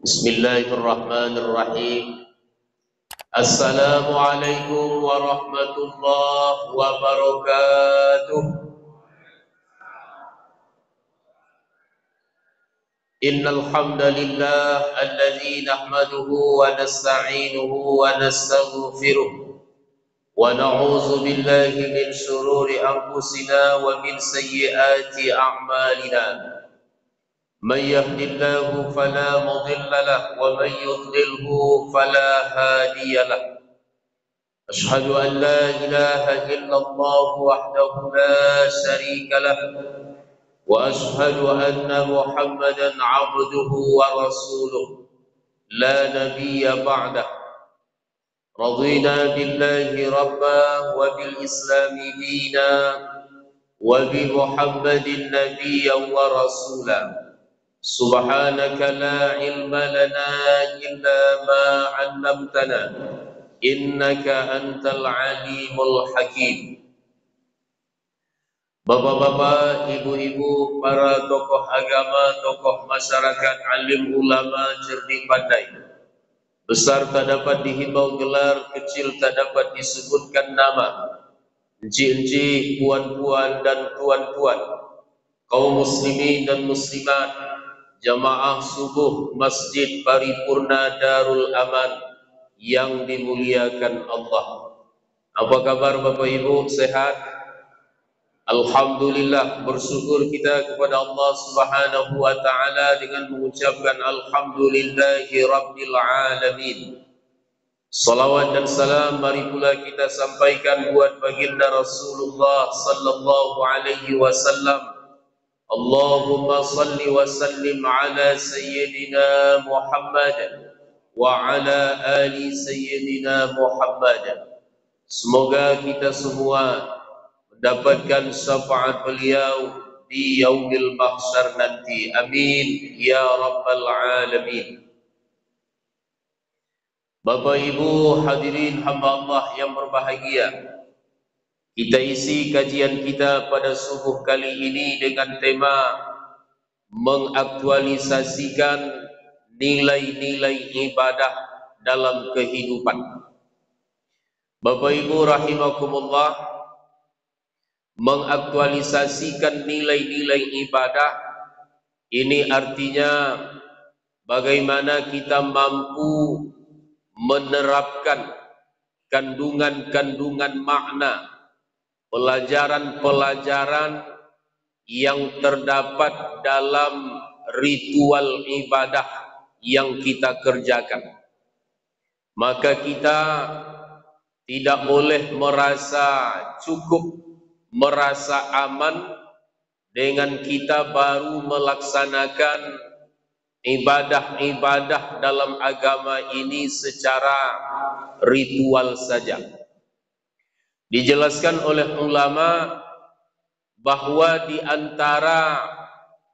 Bismillahirrahmanirrahim. Assalamualaikum warahmatullahi wabarakatuh. Innal hamdalillah alladzi nahmaduhu wa nasta'inuhu wa nastaghfiruh wa na'udzu billahi min shururi anfusina wa min sayyiati a'malina. من يهد الله فلا مضل له ومن يضلله فلا هادي له. أشهد أن لا إله إلا الله وحده لا شريك له وأشهد أن محمدا عبده ورسوله لا نبي بعده. رضينا بالله ربا وبالإسلام دينا وبمحمد نبيا ورسولا. سبحانك لا علم لنا إلا ما علمتنا إنك أنت العليم الحكيم. Bapak-bapak, ibu-ibu, para tokoh agama, tokoh masyarakat, alim ulama, cerdik pandai, besar tak dapat dihimbau gelar, kecil tak dapat disebutkan nama, encik-encik, puan-puan dan tuan-tuan, kaum muslimin dan muslimat, jamaah subuh Masjid Paripurna Darul Aman yang dimuliakan Allah. Apa kabar Bapak Ibu, sehat? Alhamdulillah, bersyukur kita kepada Allah Subhanahu wa taala dengan mengucapkan alhamdulillahi rabbil alamin. Salawat dan salam mari pula kita sampaikan buat baginda Rasulullah sallallahu alaihi wasallam. Allahumma salli wa sallim ala sayyidina Muhammad wa ala ali sayyidina Muhammad. Semoga kita semua mendapatkan syafaat beliau di yaumil mahsyar nanti. Amin ya rabbal alamin. Bapak Ibu hadirin hamba Allah yang berbahagia, kita isi kajian kita pada subuh kali ini dengan tema mengaktualisasikan nilai-nilai ibadah dalam kehidupan. Bapak Ibu rahimakumullah, mengaktualisasikan nilai-nilai ibadah ini artinya bagaimana kita mampu menerapkan kandungan-kandungan makna, pelajaran-pelajaran yang terdapat dalam ritual ibadah yang kita kerjakan. Maka kita tidak boleh merasa cukup, merasa aman dengan kita baru melaksanakan ibadah-ibadah dalam agama ini secara ritual saja. Dijelaskan oleh ulama bahwa di antara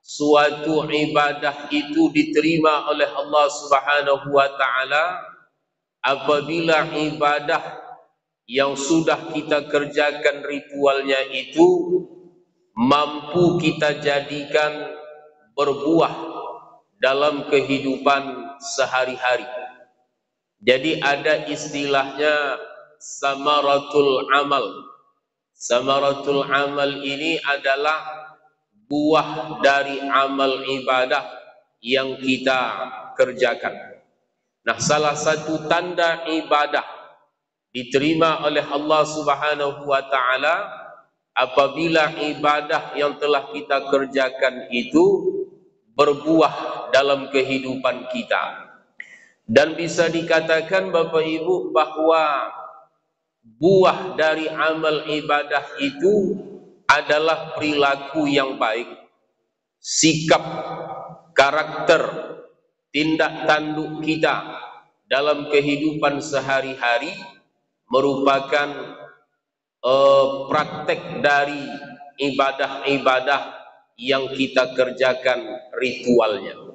suatu ibadah itu diterima oleh Allah Subhanahu wa taala apabila ibadah yang sudah kita kerjakan ritualnya itu mampu kita jadikan berbuah dalam kehidupan sehari-hari. Jadi ada istilahnya samaratul amal. Samaratul amal ini adalah buah dari amal ibadah yang kita kerjakan. Nah, salah satu tanda ibadah diterima oleh Allah Subhanahu wa taala apabila ibadah yang telah kita kerjakan itu berbuah dalam kehidupan kita. Dan bisa dikatakan Bapak Ibu bahwa buah dari amal ibadah itu adalah perilaku yang baik, sikap, karakter, tindak tanduk kita dalam kehidupan sehari-hari merupakan praktek dari ibadah-ibadah yang kita kerjakan ritualnya.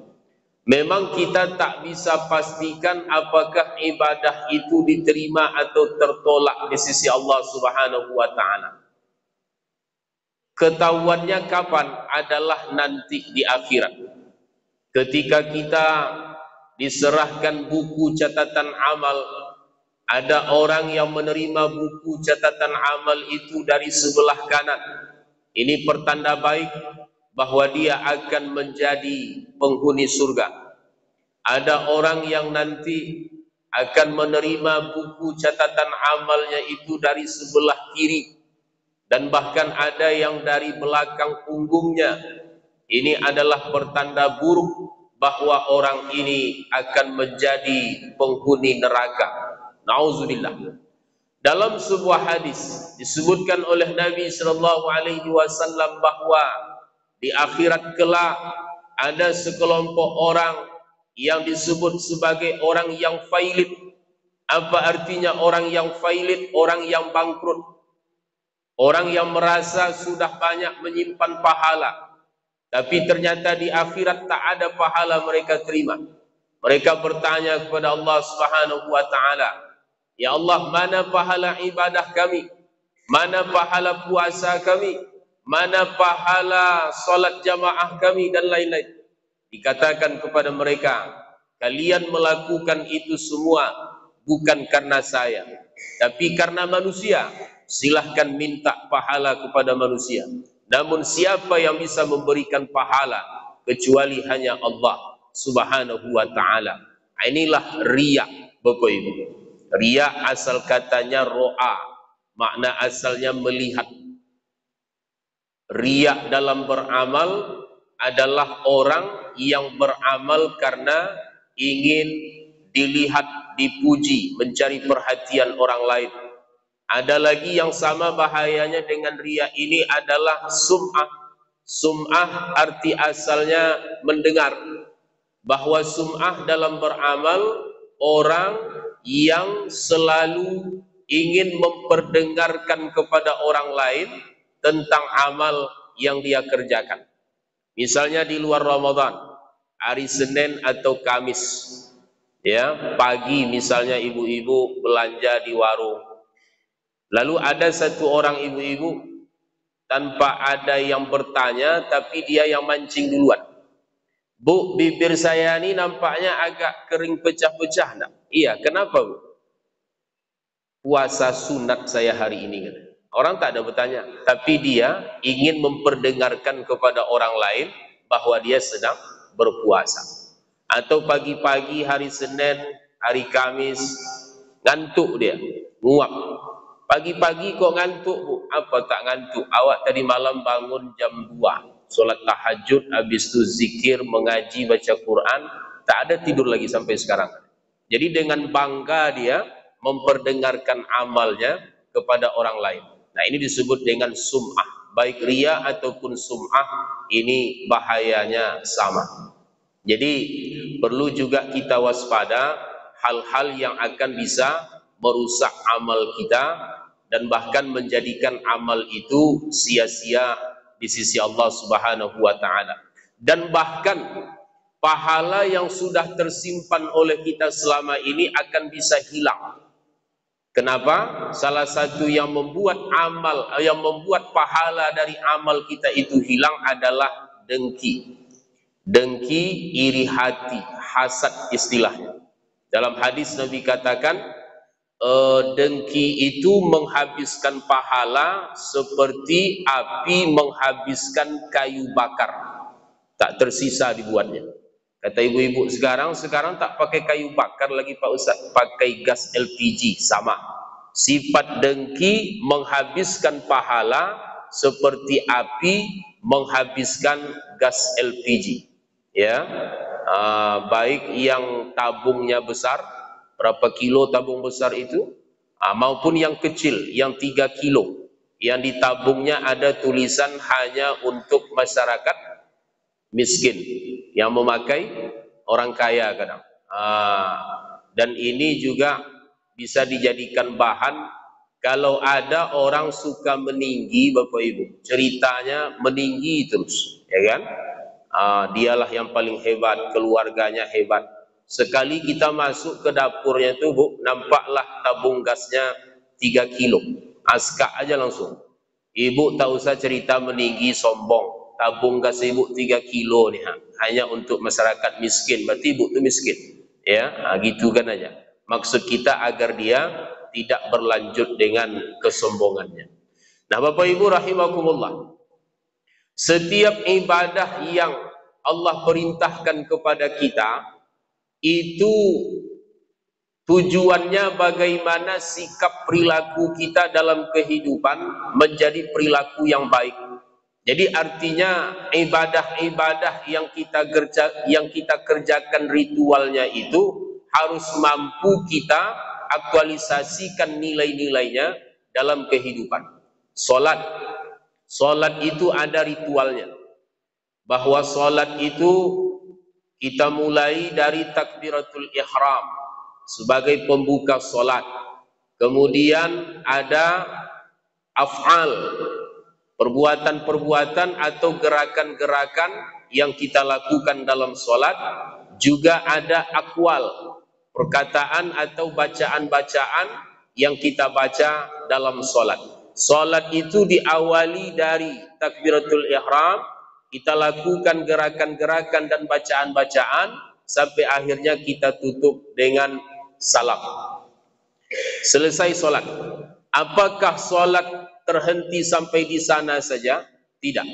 Memang kita tak bisa pastikan apakah ibadah itu diterima atau tertolak di sisi Allah Subhanahu wa taala. Ketahuannya kapan adalah nanti di akhirat. Ketika kita diserahkan buku catatan amal. Ada orang yang menerima buku catatan amal itu dari sebelah kanan. Ini pertanda baik bahwa dia akan menjadi penghuni surga. Ada orang yang nanti akan menerima buku catatan amalnya itu dari sebelah kiri, dan bahkan ada yang dari belakang punggungnya. Ini adalah pertanda buruk bahwa orang ini akan menjadi penghuni neraka. Nauzubillah. Dalam sebuah hadis disebutkan oleh Nabi sallallahu alaihi wasallam bahwa di akhirat kelak ada sekelompok orang yang disebut sebagai orang yang failit. Apa artinya orang yang failit? Orang yang bangkrut. Orang yang merasa sudah banyak menyimpan pahala, tapi ternyata di akhirat tak ada pahala mereka terima. Mereka bertanya kepada Allah Subhanahu wa taala, "Ya Allah, mana pahala ibadah kami? Mana pahala puasa kami? Mana pahala salat jamaah kami dan lain-lain?" Dikatakan kepada mereka, "Kalian melakukan itu semua bukan karena saya, tapi karena manusia. Silahkan minta pahala kepada manusia. Namun siapa yang bisa memberikan pahala kecuali hanya Allah Subhanahu wa taala." Inilah riya, Bapak Ibu. Riya asal katanya ro'a, makna asalnya melihat. Riya dalam beramal adalah orang yang beramal karena ingin dilihat, dipuji, mencari perhatian orang lain. Ada lagi yang sama bahayanya dengan riya ini adalah sum'ah. Sum'ah arti asalnya mendengar. Bahwa sum'ah dalam beramal orang yang selalu ingin memperdengarkan kepada orang lain tentang amal yang dia kerjakan. Misalnya di luar Ramadan, hari Senin atau Kamis, ya, pagi misalnya ibu-ibu belanja di warung. Lalu ada satu orang ibu-ibu tanpa ada yang bertanya, tapi dia yang mancing duluan. "Bu, bibir saya ini nampaknya agak kering pecah-pecah." Nah, iya, kenapa Bu? "Puasa sunat saya hari ini." Orang tak ada bertanya, tapi dia ingin memperdengarkan kepada orang lain bahwa dia sedang berpuasa. Atau pagi-pagi hari Senin, hari Kamis, ngantuk dia, nguap. "Pagi-pagi kok ngantuk Bu?" "Apa tak ngantuk? Awak tadi malam bangun jam 2, solat tahajud, habis itu zikir, mengaji, baca Quran, tak ada tidur lagi sampai sekarang." Jadi dengan bangga dia memperdengarkan amalnya kepada orang lain. Nah, ini disebut dengan sum'ah. Baik riya ataupun sum'ah, ini bahayanya sama. Jadi perlu juga kita waspada hal-hal yang akan bisa merusak amal kita dan bahkan menjadikan amal itu sia-sia di sisi Allah Subhanahu wa taala. Dan bahkan pahala yang sudah tersimpan oleh kita selama ini akan bisa hilang. Kenapa? Salah satu yang membuat pahala dari amal kita itu hilang adalah dengki. Dengki, iri hati, hasad istilahnya. Dalam hadis Nabi katakan, dengki itu menghabiskan pahala seperti api menghabiskan kayu bakar. Tak tersisa dibuatnya. Kata ibu-ibu sekarang tak pakai kayu bakar lagi Pak Ustaz, pakai gas LPG, sama. Sifat dengki menghabiskan pahala seperti api menghabiskan gas LPG. Ya, baik yang tabungnya besar, berapa kilo tabung besar itu, maupun yang kecil, yang 3 kilo, yang di tabungnya ada tulisan hanya untuk masyarakat miskin, yang memakai orang kaya kadang. Dan ini juga bisa dijadikan bahan kalau ada orang suka meninggi, Bapak Ibu, ceritanya meninggi terus, ya kan? Dialah yang paling hebat, keluarganya hebat. Sekali kita masuk ke dapurnya itu Bu, nampaklah tabung gasnya 3 kilo, askak aja langsung. Ibu tak usah cerita meninggi sombong, tabung gas ibu 3 kilo nih, hanya untuk masyarakat miskin, berarti ibu itu miskin. Ya, gitu kan aja. Maksud kita agar dia tidak berlanjut dengan kesombongannya. Nah, Bapak Ibu rahimakumullah, setiap ibadah yang Allah perintahkan kepada kita itu tujuannya bagaimana sikap perilaku kita dalam kehidupan menjadi perilaku yang baik. Jadi artinya ibadah-ibadah yang kita kerjakan ritualnya itu harus mampu kita aktualisasikan nilai-nilainya dalam kehidupan. Salat itu ada ritualnya. Bahwa salat itu kita mulai dari takbiratul ihram sebagai pembuka salat. Kemudian ada af'al, perbuatan-perbuatan atau gerakan-gerakan yang kita lakukan dalam salat. Juga ada aqwal, perkataan atau bacaan-bacaan yang kita baca dalam salat. Salat itu diawali dari takbiratul ihram, kita lakukan gerakan-gerakan dan bacaan-bacaan sampai akhirnya kita tutup dengan salam. Selesai salat. Apakah salat terhenti sampai di sana saja? Tidak.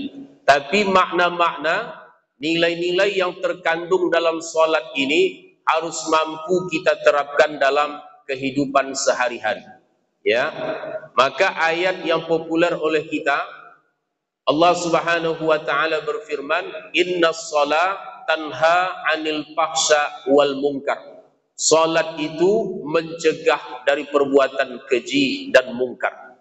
Tapi makna-makna, nilai-nilai yang terkandung dalam salat ini harus mampu kita terapkan dalam kehidupan sehari-hari. Ya. Maka ayat yang populer oleh kita, Allah Subhanahu wa taala berfirman, "Innas shalah tanha 'anil fahsya wal munkar." Salat itu mencegah dari perbuatan keji dan mungkar.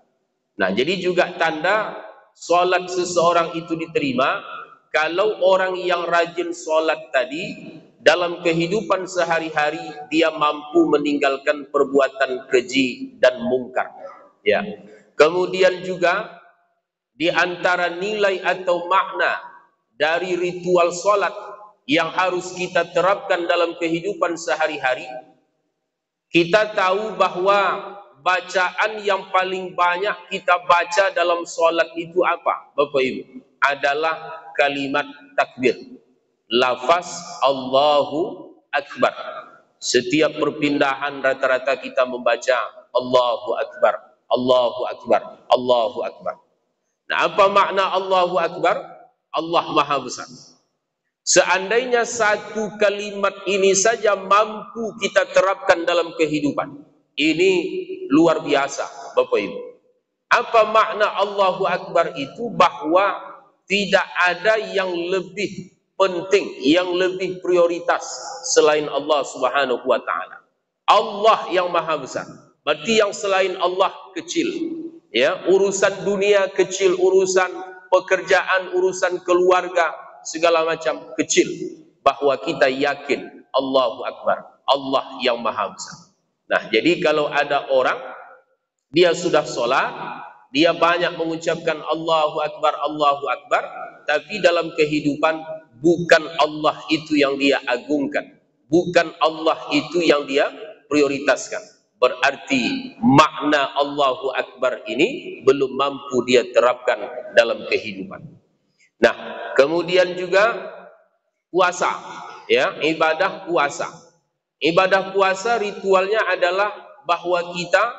Nah, jadi juga tanda salat seseorang itu diterima kalau orang yang rajin salat tadi dalam kehidupan sehari-hari dia mampu meninggalkan perbuatan keji dan mungkar. Ya. Kemudian juga di antara nilai atau makna dari ritual salat yang harus kita terapkan dalam kehidupan sehari-hari, kita tahu bahwa bacaan yang paling banyak kita baca dalam salat itu apa, Bapak Ibu? Adalah kalimat takbir. Lafaz Allahu Akbar. Setiap perpindahan rata-rata kita membaca Allahu Akbar, Allahu Akbar, Allahu Akbar. Nah, apa makna Allahu Akbar? Allah Maha Besar. Seandainya satu kalimat ini saja mampu kita terapkan dalam kehidupan, ini luar biasa, Bapak Ibu. Apa makna Allahu Akbar itu? Bahwa tidak ada yang lebih penting, yang lebih prioritas selain Allah Subhanahu wa taala. Allah yang Maha Besar. Berarti yang selain Allah kecil. Ya, urusan dunia kecil, urusan pekerjaan, urusan keluarga, segala macam kecil. Bahwa kita yakin Allahu Akbar, Allah yang Maha Besar. Nah, jadi kalau ada orang dia sudah sholat, dia banyak mengucapkan Allahu Akbar, Allahu Akbar, tapi dalam kehidupan bukan Allah itu yang dia agungkan, bukan Allah itu yang dia prioritaskan. Berarti makna Allahu Akbar ini belum mampu dia terapkan dalam kehidupan. Nah, kemudian juga puasa, ya, ibadah puasa. Ibadah puasa ritualnya adalah bahwa kita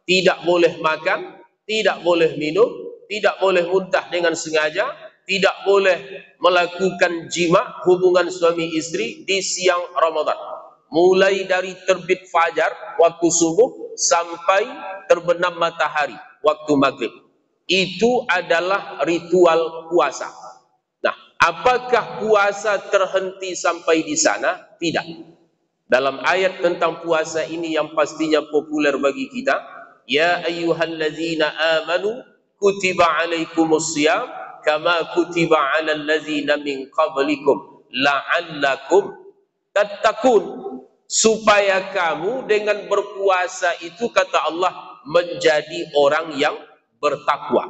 tidak boleh makan, tidak boleh minum, tidak boleh muntah dengan sengaja, tidak boleh melakukan jima, hubungan suami istri di siang Ramadan. Mulai dari terbit fajar waktu subuh sampai terbenam matahari waktu maghrib. Itu adalah ritual puasa. Nah, apakah puasa terhenti sampai di sana? Tidak. Dalam ayat tentang puasa ini yang pastinya populer bagi kita, ya ayyuhallazina amanu kutiba alaikumus shiyam kama kutiba alal ladzina min qablikum la'allakum tattaqun. Supaya kamu dengan berpuasa itu, kata Allah, menjadi orang yang bertakwa.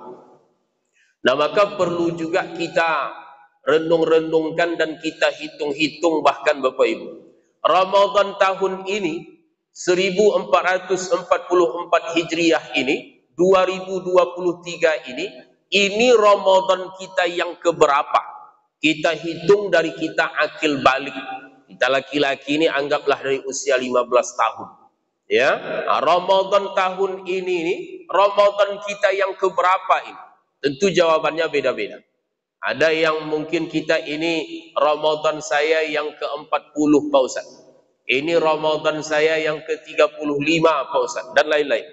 Nah, maka perlu juga kita renung-renungkan dan kita hitung-hitung, bahkan Bapak Ibu, Ramadan tahun ini 1444 Hijriah ini, 2023 ini Ramadan kita yang keberapa? Kita hitung dari kita akil balik. Kita laki-laki ini anggaplah dari usia 15 tahun. Ya, Ramadan tahun ini nih, Ramadan kita yang keberapa ini? Tentu jawabannya beda-beda. Ada yang mungkin kita ini Ramadan saya yang ke-40 Pak Ustaz. Ini Ramadan saya yang ke-35 Pak Ustaz, dan lain-lain.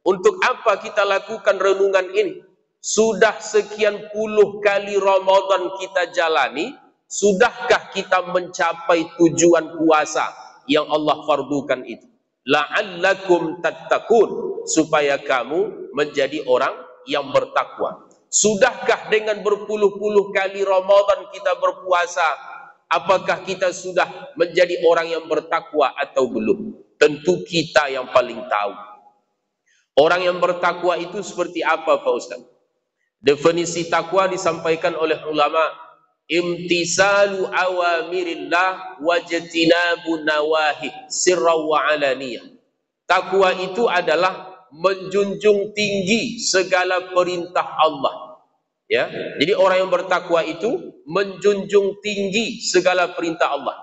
Untuk apa kita lakukan renungan ini? Sudah sekian puluh kali Ramadan kita jalani, sudahkah kita mencapai tujuan puasa yang Allah fardukan itu? La'allakum tattaqun, supaya kamu menjadi orang yang bertakwa. Sudahkah dengan berpuluh-puluh kali Ramadan kita berpuasa, apakah kita sudah menjadi orang yang bertakwa atau belum? Tentu kita yang paling tahu. Orang yang bertakwa itu seperti apa Pak Ustaz? Definisi takwa disampaikan oleh ulama, imtisalu awamirillah wajtinabu nawahi sirra wa alaniyah. Takwa itu adalah menjunjung tinggi segala perintah Allah. Ya, jadi orang yang bertakwa itu menjunjung tinggi segala perintah Allah.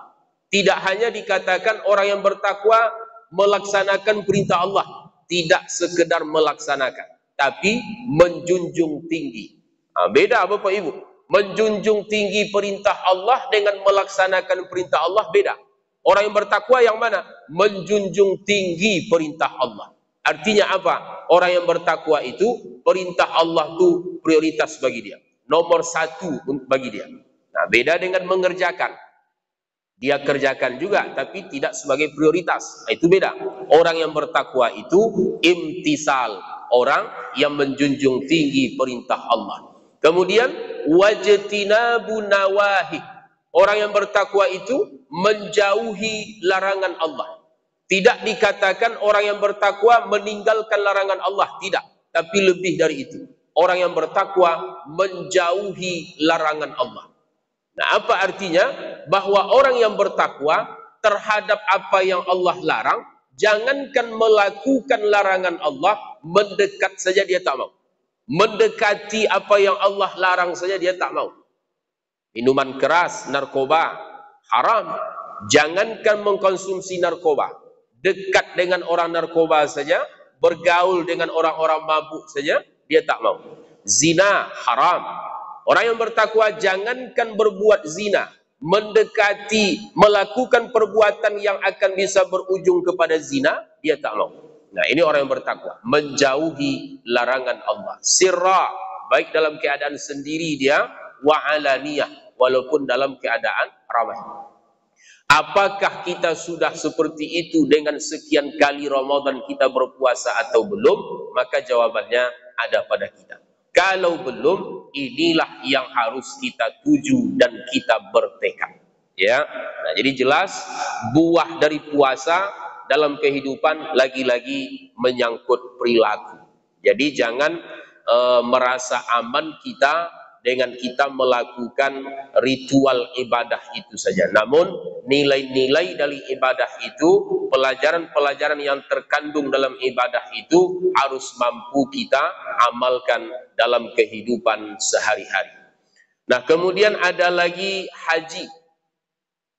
Tidak hanya dikatakan orang yang bertakwa melaksanakan perintah Allah, tidak sekedar melaksanakan, tapi menjunjung tinggi. Beda Bapak Ibu. Menjunjung tinggi perintah Allah dengan melaksanakan perintah Allah beda. Orang yang bertakwa yang mana? Menjunjung tinggi perintah Allah. Artinya apa? Orang yang bertakwa itu perintah Allah itu prioritas bagi dia, nomor satu bagi dia. Nah, beda dengan mengerjakan. Dia kerjakan juga, tapi tidak sebagai prioritas. Nah, itu beda. Orang yang bertakwa itu imtisal, orang yang menjunjung tinggi perintah Allah. Kemudian wajtinabu nawahi, orang yang bertakwa itu menjauhi larangan Allah. Tidak dikatakan orang yang bertakwa meninggalkan larangan Allah, tidak, tapi lebih dari itu. Orang yang bertakwa menjauhi larangan Allah. Nah, apa artinya? Bahwa orang yang bertakwa terhadap apa yang Allah larang, jangankan melakukan larangan Allah, mendekat saja dia tak mau. Mendekati apa yang Allah larang saja dia tak mau. Minuman keras, narkoba, haram. Jangankan mengkonsumsi narkoba, dekat dengan orang narkoba saja, bergaul dengan orang-orang mabuk saja, dia tak mau. Zina, haram. Orang yang bertakwa jangankan berbuat zina, mendekati, melakukan perbuatan yang akan bisa berujung kepada zina, dia tak mau. Nah, ini orang yang bertakwa, menjauhi larangan Allah. Sirra, baik dalam keadaan sendiri dia, wa alaniyah, walaupun dalam keadaan ramai. Apakah kita sudah seperti itu dengan sekian kali Ramadan kita berpuasa atau belum? Maka jawabannya ada pada kita. Kalau belum, inilah yang harus kita tuju dan kita bertekad. Ya, nah, jadi jelas buah dari puasa dalam kehidupan lagi-lagi menyangkut perilaku. Jadi jangan merasa aman kita dengan kita melakukan ritual ibadah itu saja. Namun nilai-nilai dari ibadah itu, pelajaran-pelajaran yang terkandung dalam ibadah itu harus mampu kita amalkan dalam kehidupan sehari-hari. Nah, kemudian ada lagi haji.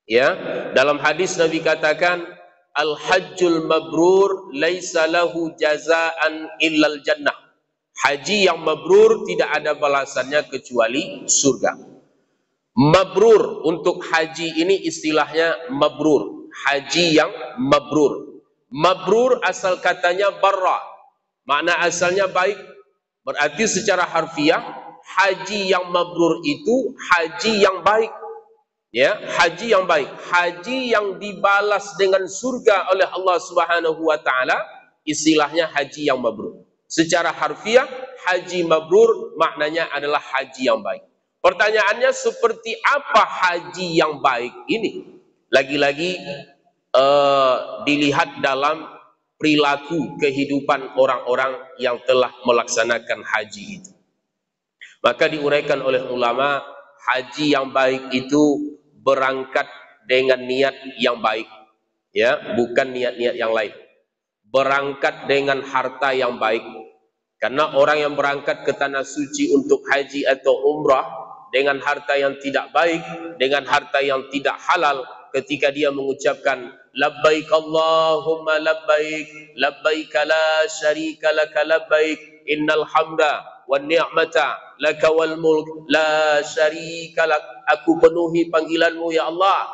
Ya, dalam hadis Nabi katakan, al-hajjul mabrur laisa lahu jazaan illal jannah. Haji yang mabrur tidak ada balasannya kecuali surga. Mabrur, untuk haji ini istilahnya mabrur. Haji yang mabrur. Mabrur asal katanya barra. Makna asalnya baik. Berarti secara harfiah, haji yang mabrur itu haji yang baik. Ya, haji yang baik, haji yang dibalas dengan surga oleh Allah Subhanahu wa taala, istilahnya haji yang mabrur. Secara harfiah, haji mabrur maknanya adalah haji yang baik. Pertanyaannya, seperti apa haji yang baik ini? Lagi-lagi dilihat dalam perilaku kehidupan orang-orang yang telah melaksanakan haji itu. Maka diuraikan oleh ulama, haji yang baik itu berangkat dengan niat yang baik, ya, bukan niat-niat yang lain. Berangkat dengan harta yang baik, karena orang yang berangkat ke tanah suci untuk haji atau umrah dengan harta yang tidak baik, dengan harta yang tidak halal, ketika dia mengucapkan labbaik Allahumma labbaik labbaik la syarika laka labbaik innal hamda wan ni'mata laka wal mulk la syarika lak. Aku penuhi panggilanmu ya Allah.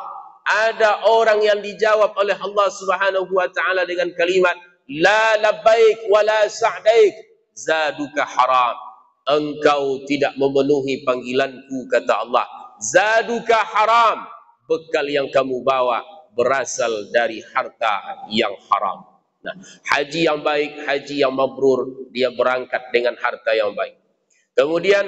Ada orang yang dijawab oleh Allah Subhanahu wa taala dengan kalimat la labbaik wa la sa'daik zaduka haram. Engkau tidak memenuhi panggilanku, kata Allah. Zaduka haram, bekal yang kamu bawa berasal dari harta yang haram. Nah, haji yang baik, haji yang mabrur, dia berangkat dengan harta yang baik. Kemudian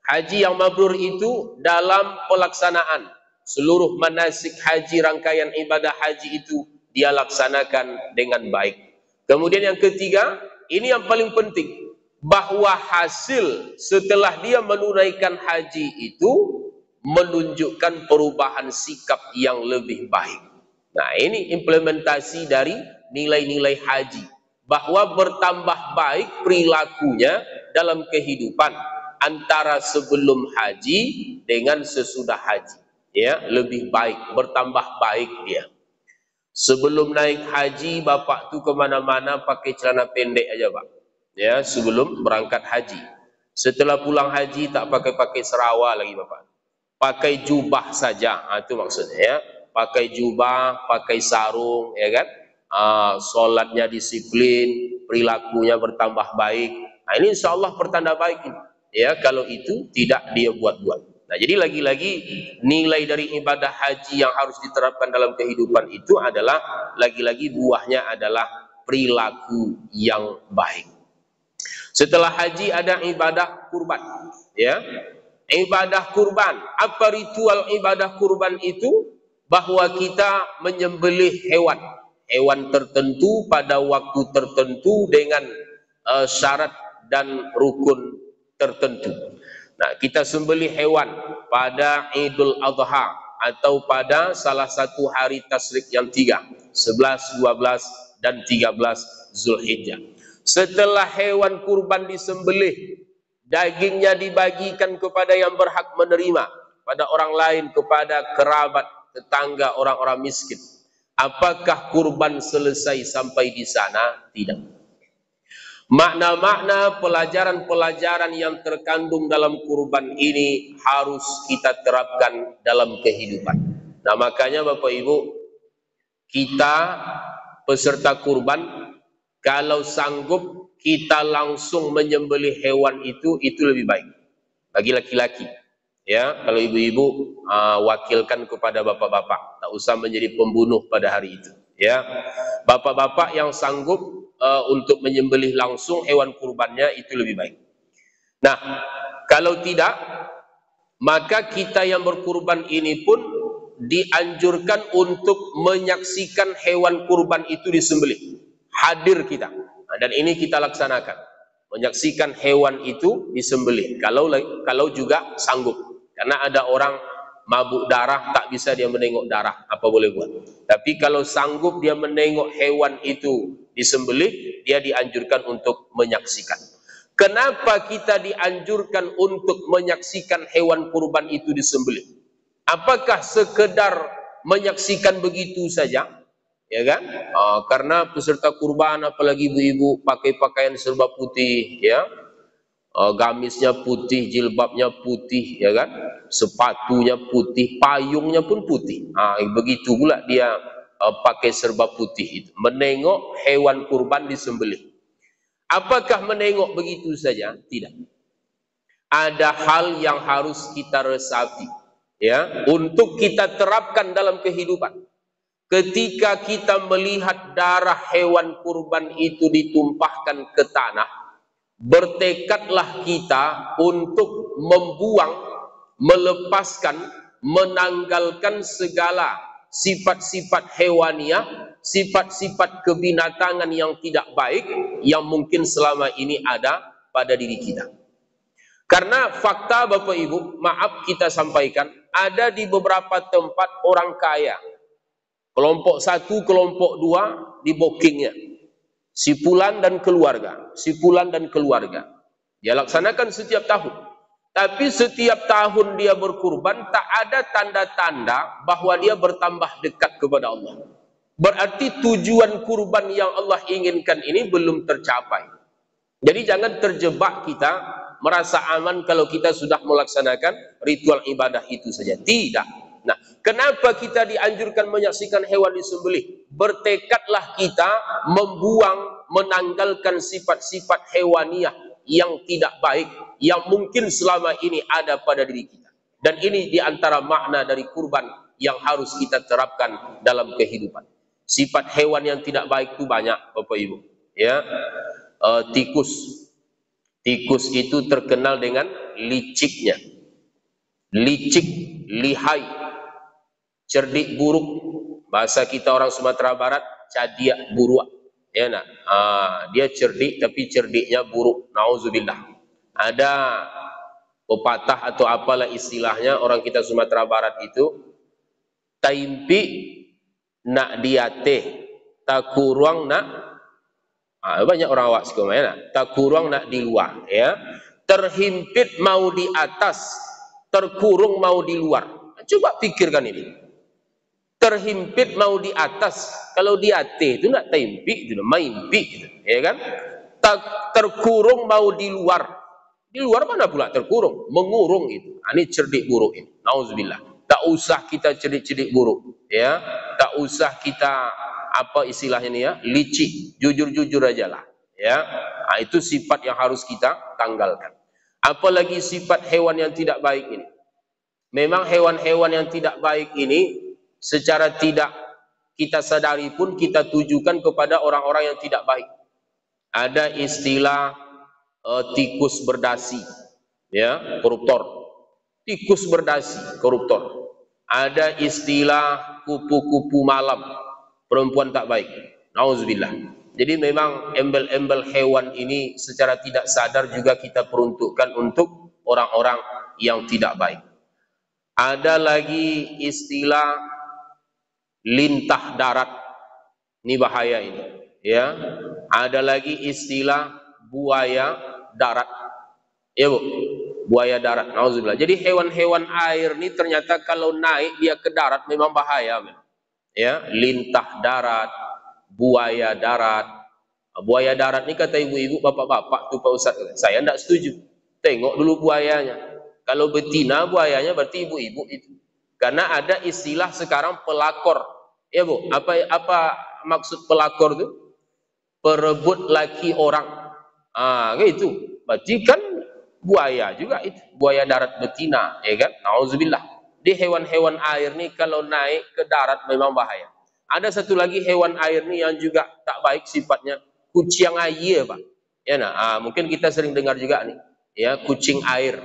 haji yang mabrur itu dalam pelaksanaan seluruh manasik haji, rangkaian ibadah haji itu dia laksanakan dengan baik. Kemudian yang ketiga, ini yang paling penting, bahwa hasil setelah dia menunaikan haji itu menunjukkan perubahan sikap yang lebih baik. Nah, ini implementasi dari nilai-nilai haji, bahwa bertambah baik perilakunya dalam kehidupan antara sebelum haji dengan sesudah haji, ya, lebih baik, bertambah baik dia. Sebelum naik haji, bapak tu kemana-mana pakai celana pendek aja, Pak. Ya, sebelum berangkat haji. Setelah pulang haji tak pakai serawal lagi, bapak. Pakai jubah saja, itu maksudnya, ya. Pakai jubah, pakai sarung, ya kan? Solatnya disiplin, perilakunya bertambah baik. Nah, ini insya Allah pertanda baik ini. Ya, kalau itu tidak dia buat-buat. Nah, jadi lagi-lagi nilai dari ibadah haji yang harus diterapkan dalam kehidupan itu adalah lagi-lagi buahnya adalah perilaku yang baik. Setelah haji ada ibadah kurban, ya. Ibadah kurban, apa ritual ibadah kurban itu? Bahwa kita menyembelih hewan tertentu pada waktu tertentu dengan syarat dan rukun tertentu. Nah, kita sembelih hewan pada Idul Adha atau pada salah satu hari tasyrik yang 3, 11, 12, dan 13 Zulhijjah. Setelah hewan kurban disembelih, dagingnya dibagikan kepada yang berhak menerima, pada orang lain, kepada kerabat, tetangga, orang-orang miskin. Apakah kurban selesai sampai di sana? Tidak. Makna-makna pelajaran-pelajaran yang terkandung dalam kurban ini harus kita terapkan dalam kehidupan. Nah, makanya Bapak Ibu, kita peserta kurban, kalau sanggup kita langsung menyembelih hewan itu lebih baik bagi laki-laki. Ya, kalau ibu-ibu wakilkan kepada bapak-bapak, tak usah menjadi pembunuh pada hari itu. Ya, bapak-bapak yang sanggup untuk menyembelih langsung hewan kurbannya itu lebih baik. Nah, kalau tidak, maka kita yang berkurban ini pun dianjurkan untuk menyaksikan hewan kurban itu disembelih. Hadir kita. Nah, dan ini kita laksanakan. Menyaksikan hewan itu disembelih. Kalau juga sanggup. Karena ada orang mabuk darah, tak bisa dia menengok darah, apa boleh buat. Tapi kalau sanggup dia menengok hewan itu disembelih, dia dianjurkan untuk menyaksikan. Kenapa kita dianjurkan untuk menyaksikan hewan kurban itu disembelih? Apakah sekedar menyaksikan begitu saja? Ya kan? Karena peserta kurban, apalagi ibu-ibu, pakai pakaian serba putih, ya. Gamisnya putih, jilbabnya putih, ya kan? Sepatunya putih, payungnya pun putih. Begitu pula dia pakai serba putih itu, menengok hewan kurban disembelih. Apakah menengok begitu saja? Tidak. Ada hal yang harus kita resapi, ya, untuk kita terapkan dalam kehidupan. Ketika kita melihat darah hewan kurban itu ditumpahkan ke tanah, bertekadlah kita untuk membuang, melepaskan, menanggalkan segala sifat-sifat hewaniah, sifat-sifat kebinatangan yang tidak baik yang mungkin selama ini ada pada diri kita. Karena fakta Bapak Ibu, maaf kita sampaikan, ada di beberapa tempat orang kaya, kelompok 1, kelompok 2 di bookingnya. Si fulan dan keluarga, si fulan dan keluarga. Dia laksanakan setiap tahun. Tapi setiap tahun dia berkurban, tak ada tanda-tanda bahwa dia bertambah dekat kepada Allah. Berarti tujuan kurban yang Allah inginkan ini belum tercapai. Jadi jangan terjebak kita merasa aman kalau kita sudah melaksanakan ritual ibadah itu saja. Tidak. Nah, kenapa kita dianjurkan menyaksikan hewan disembelih? Bertekadlah kita membuang, menanggalkan sifat-sifat hewaniah yang tidak baik, yang mungkin selama ini ada pada diri kita. Dan ini diantara makna dari kurban yang harus kita terapkan dalam kehidupan. Sifat hewan yang tidak baik itu banyak, Bapak Ibu. Ya, tikus. Tikus itu terkenal dengan liciknya. Licik, lihai, cerdik buruk. Bahasa kita orang Sumatera Barat, cadiak buruk. Ya, nak. Dia cerdik tapi cerdiknya buruk. Nauzubillah. Ada pepatah atau apalah istilahnya orang kita Sumatera Barat itu, taimpi nak diate, tak kurang nak, banyak orang awak sekarang ya, tak kurang nak di luar, ya. Terhimpit mau di atas, terkurung mau di luar. Coba pikirkan ini. Terhimpit mau di atas, kalau di ate itu nak taimpi, itu maimpi, gitu, ya kan? Terkurung mau di luar. Di luar mana pula terkurung? Mengurung itu. Ini cerdik buruk ini. Nauzubillah. Tak usah kita cerdik-cerdik buruk, ya. Tak usah kita apa istilahnya ini ya, licik, jujur-jujur aja lah, ya. Itu sifat yang harus kita tanggalkan. Apalagi sifat hewan yang tidak baik ini. Memang hewan-hewan yang tidak baik ini secara tidak kita sadari pun kita tujukan kepada orang-orang yang tidak baik. Ada istilah tikus berdasi, ya, koruptor. Tikus berdasi, koruptor. Ada istilah kupu-kupu malam, perempuan tak baik. Nauzubillah. Jadi memang embel-embel hewan ini secara tidak sadar juga kita peruntukkan untuk orang-orang yang tidak baik. Ada lagi istilah lintah darat. Ini bahaya ini, ya. Ada lagi istilah buaya darat. Ya, Bu. Buaya darat, nauzubillah. Jadi hewan-hewan air ini ternyata kalau naik dia ke darat memang bahaya, ya. Lintah darat, buaya darat. Buaya darat ini kata ibu-ibu, bapak-bapak tuh Pak Ustaz, saya tidak setuju. Tengok dulu buayanya. Kalau betina buayanya berarti ibu-ibu itu. Karena ada istilah sekarang pelakor. Ya, Bu, apa maksud pelakor itu? Perebut laki orang. Gitu. Berarti kan buaya juga itu, buaya darat betina, ya kan? Nauzubillah. Di hewan-hewan air nih kalau naik ke darat memang bahaya. Ada satu lagi hewan air nih yang juga tak baik sifatnya, kucing air, Pak. Ya, nah, mungkin kita sering dengar juga nih, ya, kucing air.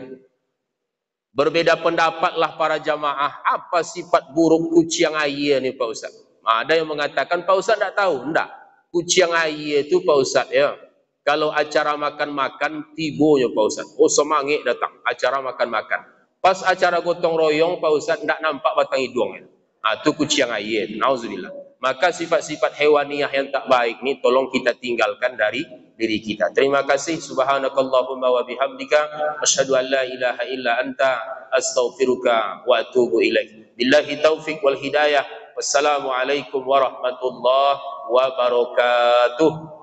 Berbeda pendapatlah para jamaah, apa sifat buruk kucing air nih Pak Ustaz? Ada yang mengatakan Pak Ustaz tidak tahu, enggak. Kucing air itu Pak Ustaz, ya, kalau acara makan-makan tibonya Pak Ustaz. Oh, semangit datang acara makan-makan. Pas acara gotong royong Pak Ustaz tidak nampak batang hidungnya. Itu kucing air. Nauzubillah. Maka sifat-sifat hewaniah yang tak baik ini tolong kita tinggalkan dari diri kita. Terima kasih. Subhanakallahumma wa bihamdika asyhadu an la ilaha illa anta astaghfiruka wa atubu ilaik. Billahi taufik wal hidayah. Wassalamualaikum warahmatullahi wabarakatuh.